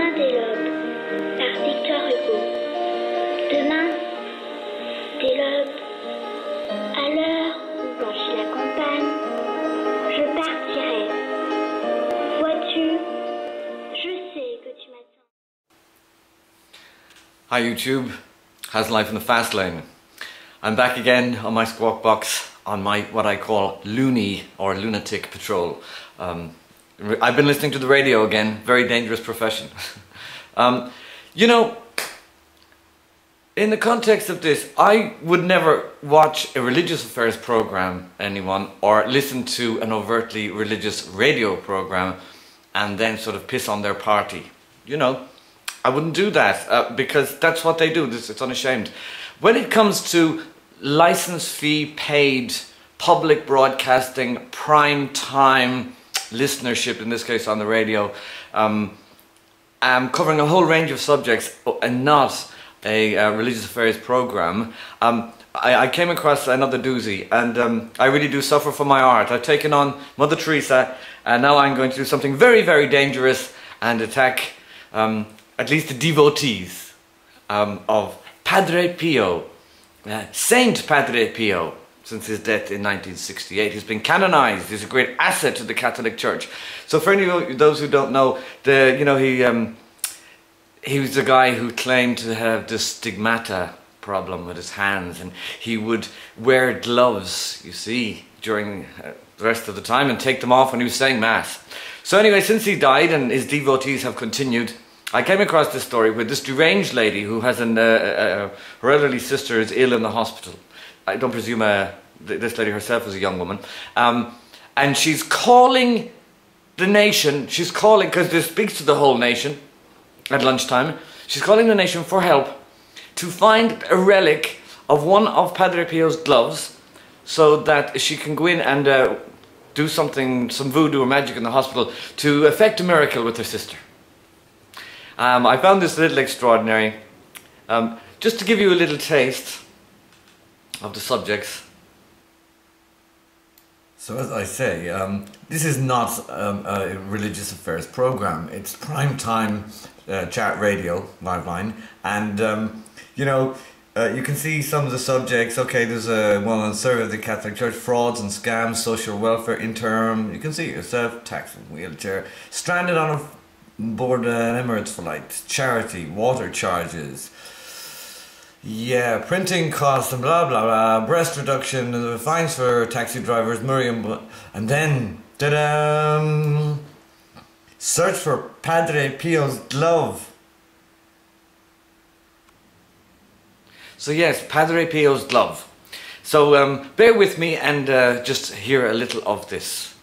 Chemin des Lobes par Victor Hugo. Demain, des lobes, à l'heure où blanchit la campagne, je partirai. Vois-tu, je sais que tu m'attends. Hi YouTube, how's life in the fast lane? I'm back again on my squawk box on my what I call loony or lunatic patrol. I've been listening to the radio again, very dangerous profession. You know, in the context of this, I would never watch a religious affairs program, anyone, or listen to an overtly religious radio program and then sort of piss on their party. You know, I wouldn't do that because that's what they do. It's unashamed. When it comes to license fee paid public broadcasting, prime time listenership, in this case on the radio, covering a whole range of subjects and not a religious affairs program, I came across another doozy, and I really do suffer for my art. I've taken on Mother Teresa, and now I'm going to do something very, very dangerous and attack at least the devotees of Padre Pio, Saint Padre Pio. Since his death in 1968, he's been canonized. He's a great asset to the Catholic Church. So for any of those who don't know, he was the guy who claimed to have the stigmata problem with his hands, and he would wear gloves, you see, during the rest of the time, and take them off when he was saying mass. So anyway, since he died and his devotees have continued, I came across this story with this deranged lady who has her elderly sister is ill in the hospital. I don't presume this lady herself is a young woman. And she's calling the nation, she's calling, because this speaks to the whole nation at lunchtime, she's calling the nation for help to find a relic of one of Padre Pio's gloves so that she can go in and do something, some voodoo or magic in the hospital to effect a miracle with her sister. I found this a little extraordinary. Just to give you a little taste of the subjects. So as I say, this is not a religious affairs program. It's prime time chat radio, live line, and you know, you can see some of the subjects. Okay, there's one on survey of the Catholic Church, frauds and scams, social welfare, interim. You can see it yourself, tax and wheelchair, stranded on a board Emirates flight, charity, water charges. Yeah, printing costs and blah blah blah, breast reduction, fines for taxi drivers, Miriam, and then, ta-da! Search for Padre Pio's glove. So yes, Padre Pio's glove. So bear with me and just hear a little of this.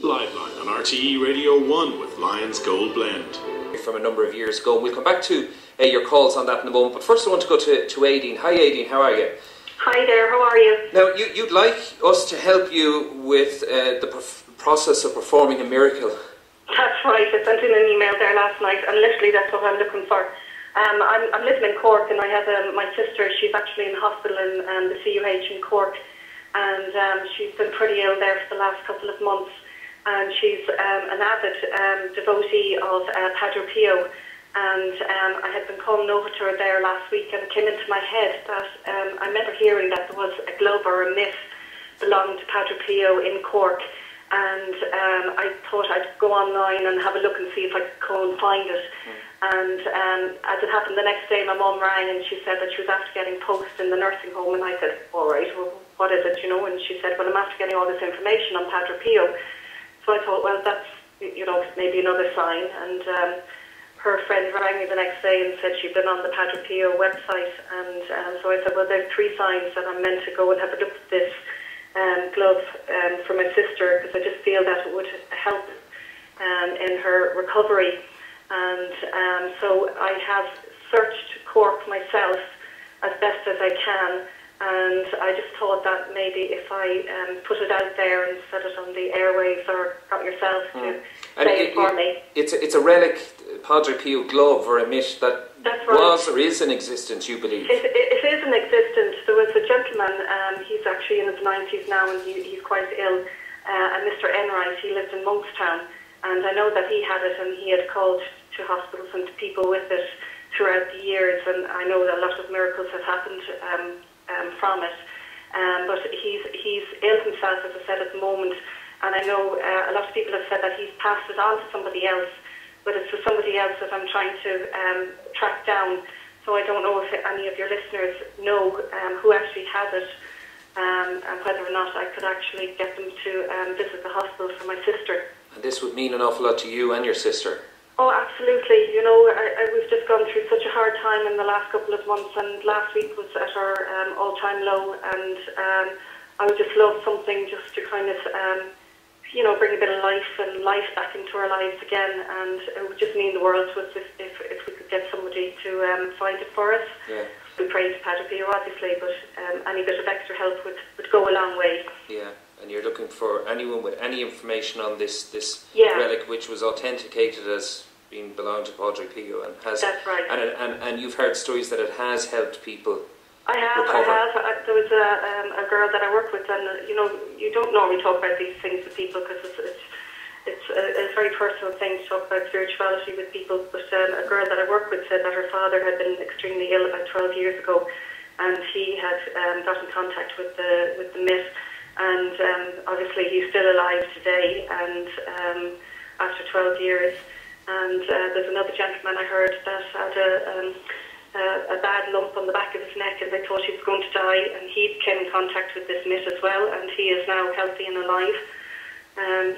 Liveline on RTE Radio 1 with Lions Gold Blend. From a number of years ago. We'll come back to your calls on that in a moment, but first I want to go to Aideen. Hi Aideen, how are you? Hi there, how are you? Now you'd like us to help you with the process of performing a miracle. That's right, I sent in an email there last night and literally that's what I'm looking for. I'm living in Cork and I have my sister, she's actually in hospital in the CUH in Cork, and she's been pretty ill there for the last couple of months, and she's an avid devotee of Padre Pio. And I had been calling over to her there last week, and it came into my head that I remember hearing that there was a glove or a myth belonging to Padre Pio in Cork, and I thought I'd go online and have a look and see if I could go and find it. And as it happened, the next day my mum rang and she said that she was after getting post in the nursing home, and I said, all right, well, what is it, you know? And she said, well, I'm after getting all this information on Padre Pio. So I thought, well, that's, you know, maybe another sign. And her friend rang me the next day and said she'd been on the Padre Pio website, and so I said, well, there's 3 signs that I'm meant to go and have a look at this glove for my sister, because I just feel that it would help in her recovery. And so I have searched Cork myself as best as I can, and I just thought that maybe if I put it out there and set it on the airwaves, or got yourself to say it for me. It's a relic, Padre Pio glove or a myth that That's right. was or is in existence, you believe? It is in existence. There was a gentleman, he's actually in his 90s now, and he's quite ill, and Mr. Enright, he lived in Monkstown, And I know that he had it, and he had called to hospitals and to people with it throughout the years, and I know that a lot of miracles have happened from it. But he's ill himself, as I said, at the moment, and I know a lot of people have said that he's passed it on to somebody else, but it's for somebody else that I'm trying to track down. So I don't know if any of your listeners know who actually has it, and whether or not I could actually get them to visit the hospital for my sister. And this would mean an awful lot to you and your sister. Oh, absolutely. You know, we've just gone through such a hard time in the last couple of months, and last week was at our all-time low, and I would just love something just to kind of, you know, bring a bit of life back into our lives again, and it would just mean the world to us if we could get somebody to find it for us. Yeah. We pray to Padre Pio, obviously, but any bit of extra help would go a long way. Yeah. And you're looking for anyone with any information on this relic, which was authenticated as being belonged to Padre Pio, and has. That's right. And you've heard stories that it has helped people. I have. There was a girl that I work with, and you know, you don't normally talk about these things with people because it's a very personal thing to talk about spirituality with people. But a girl that I work with said that her father had been extremely ill about 12 years ago, and he had got in contact with the myth. And obviously he's still alive today, and after 12 years. And there's another gentleman I heard that had a bad lump on the back of his neck, and they thought he was going to die, and he came in contact with this myth as well, and he is now healthy and alive.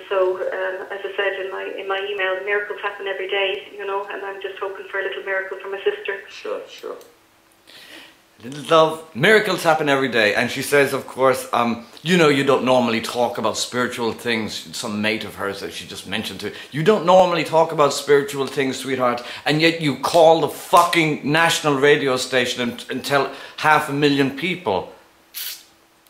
So as I said in my email, miracles happen every day, you know, and I'm just hoping for a little miracle for my sister. Sure. Little love, miracles happen every day. And she says, of course, you know, you don't normally talk about spiritual things. Some mate of hers that she just mentioned to, you don't normally talk about spiritual things, sweetheart, and yet you call the fucking national radio station and tell 500,000 people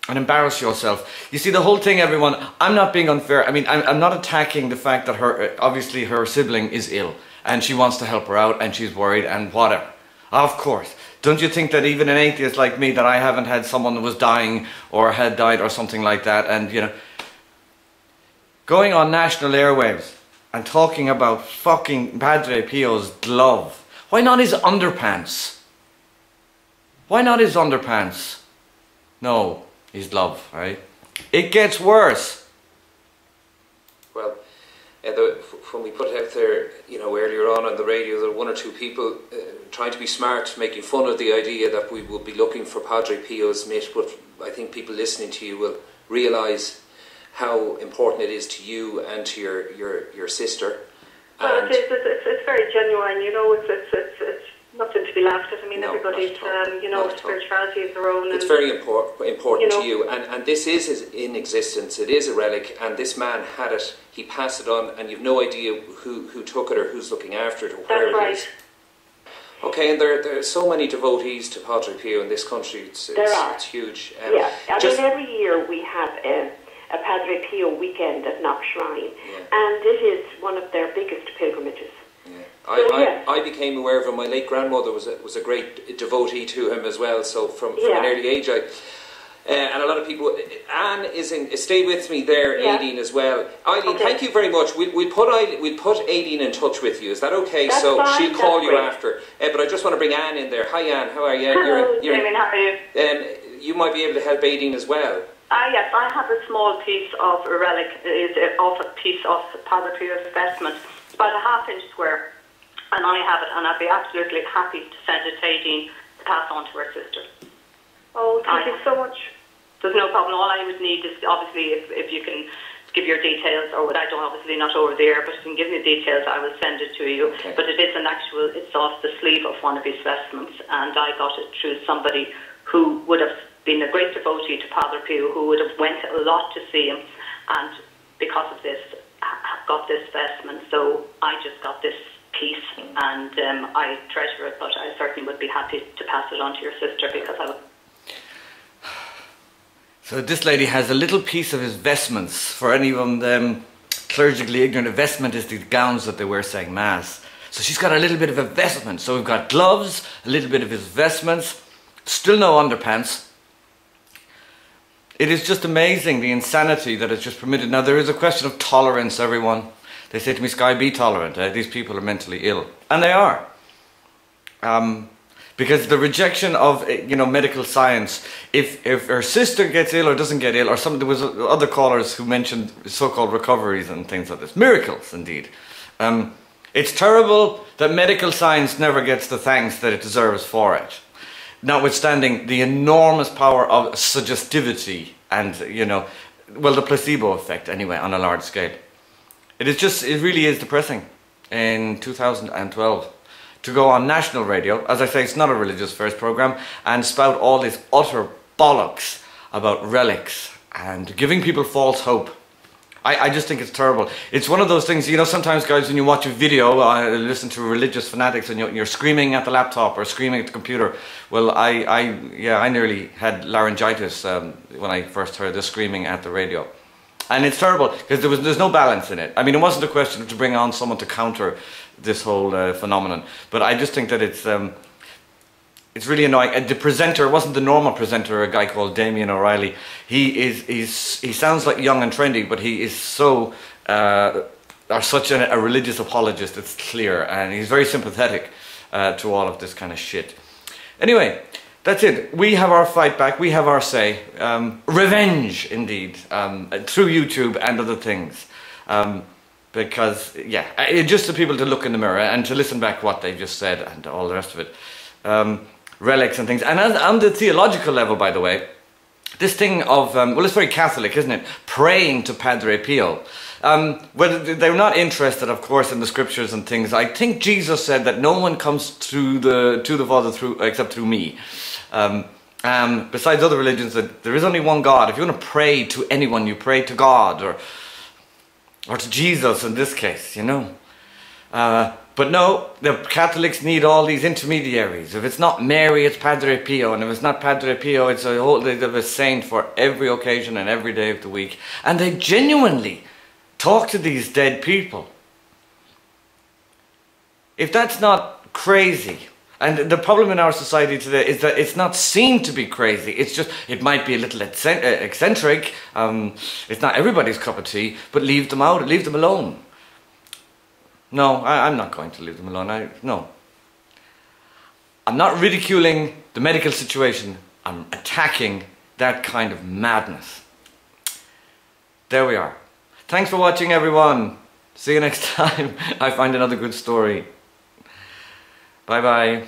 and embarrass yourself. You see, the whole thing, everyone, I'm not being unfair. I mean, I'm not attacking the fact that obviously her sibling is ill and she wants to help her out and she's worried and whatever. Of course. Don't you think that even an atheist like me, that I haven't had someone that was dying or had died or something like that, and you know, going on national airwaves and talking about fucking Padre Pio's glove. Why not his underpants? Why not his underpants? No, his glove, right? It gets worse. Well, when we put it out there, you know, earlier on the radio, there were one or two people trying to be smart, making fun of the idea that we would be looking for Padre Pio's myth, but I think people listening to you will realise how important it is to you and to your sister. Well, it's very genuine, you know, it's nothing to be laughed at. I mean, no, everybody's, you know, spirituality is their own. It's very important to you, and this is in existence. It is a relic, and this man had it. He passed it on, and you've no idea who took it or who's looking after it or where it is. Okay, and there are so many devotees to Padre Pio in this country. It's huge. Yeah, I mean, every year we have a Padre Pio weekend at Knock Shrine, and it is one of their biggest pilgrimages. Yeah. I became aware of him. My late grandmother was a great devotee to him as well. So from an early age, and a lot of people. Anne stayed with me there, Aideen as well. Aideen, thank you very much. We'll put Aideen in touch with you. Is that okay? That's so fine. She'll call you after. But I just want to bring Anne in there. Hi Anne, how are you? Hello, Damien, how are you? You might be able to help Aideen as well. Yes, I have a small piece of a relic. It is a piece of Padre Pio's vestment. It's about a half-inch square. And I have it, and I'd be absolutely happy to send it to Aideen to pass on to her sister. Oh, thank you so much. There's no problem. All I would need is, obviously, if you can give your details, or what I don't, obviously not over there, but if you can give me details, I will send it to you. Okay. But it is it's off the sleeve of one of his vestments, and I got it through somebody who would have been a great devotee to Padre Pio, who would have went a lot to see him, and because of this, I've got this vestment, so I just got this piece, and I treasure it, but I certainly would be happy to pass it on to your sister, because I would. So this lady has a little piece of his vestments. For anyone clergically ignorant, a vestment is the gowns that they wear saying mass. So she's got a little bit of a vestment. So we've got gloves, a little bit of his vestments, still no underpants. It is just amazing, the insanity that is just permitted. Now there is a question of tolerance, everyone. They say to me, Sky, be tolerant. These people are mentally ill. And they are. Because the rejection of, medical science, if her sister gets ill or doesn't get ill, or there was other callers who mentioned so-called recoveries and things like this. Miracles, indeed. It's terrible that medical science never gets the thanks that it deserves for it. Notwithstanding the enormous power of suggestivity and, the placebo effect anyway, on a large scale. It really is depressing in 2012 to go on national radio, as I say, it's not a religious first program, and spout all this utter bollocks about relics and giving people false hope. I just think it's terrible. It's one of those things, sometimes guys, when you watch a video, listen to religious fanatics and you're screaming at the laptop or screaming at the computer. Well, I nearly had laryngitis when I first heard the screaming at the radio. And it's terrible because there's no balance in it. I mean, it wasn't a question to bring on someone to counter this whole phenomenon. But I just think that it's really annoying. And the presenter wasn't the normal presenter, a guy called Damien O Reilly. He sounds like young and trendy, but he is such a religious apologist, it's clear. And he's very sympathetic to all of this kind of shit. Anyway, that's it. We have our fight back. We have our say. Revenge, indeed, through YouTube and other things. Because, just the people to look in the mirror and to listen back what they just said and all the rest of it. Relics and things. And on the theological level, by the way, this thing of, it's very Catholic, isn't it? Praying to Padre Pio. Well, they're not interested, of course, in the scriptures and things. I think Jesus said that no one comes to the Father except through me. Besides other religions, that there is only one God. If you want to pray to anyone, you pray to God or to Jesus in this case, But no, the Catholics need all these intermediaries. If it's not Mary, it's Padre Pio. And if it's not Padre Pio, it's a saint for every occasion and every day of the week. And they genuinely talk to these dead people. If that's not crazy, and the problem in our society today is that it's not seen to be crazy. It's just, it might be a little eccentric. It's not everybody's cup of tea, but leave them out, leave them alone. No, I'm not going to leave them alone. No. I'm not ridiculing the medical situation. I'm attacking that kind of madness. There we are. Thanks for watching, everyone. See you next time. I find another good story. Bye-bye.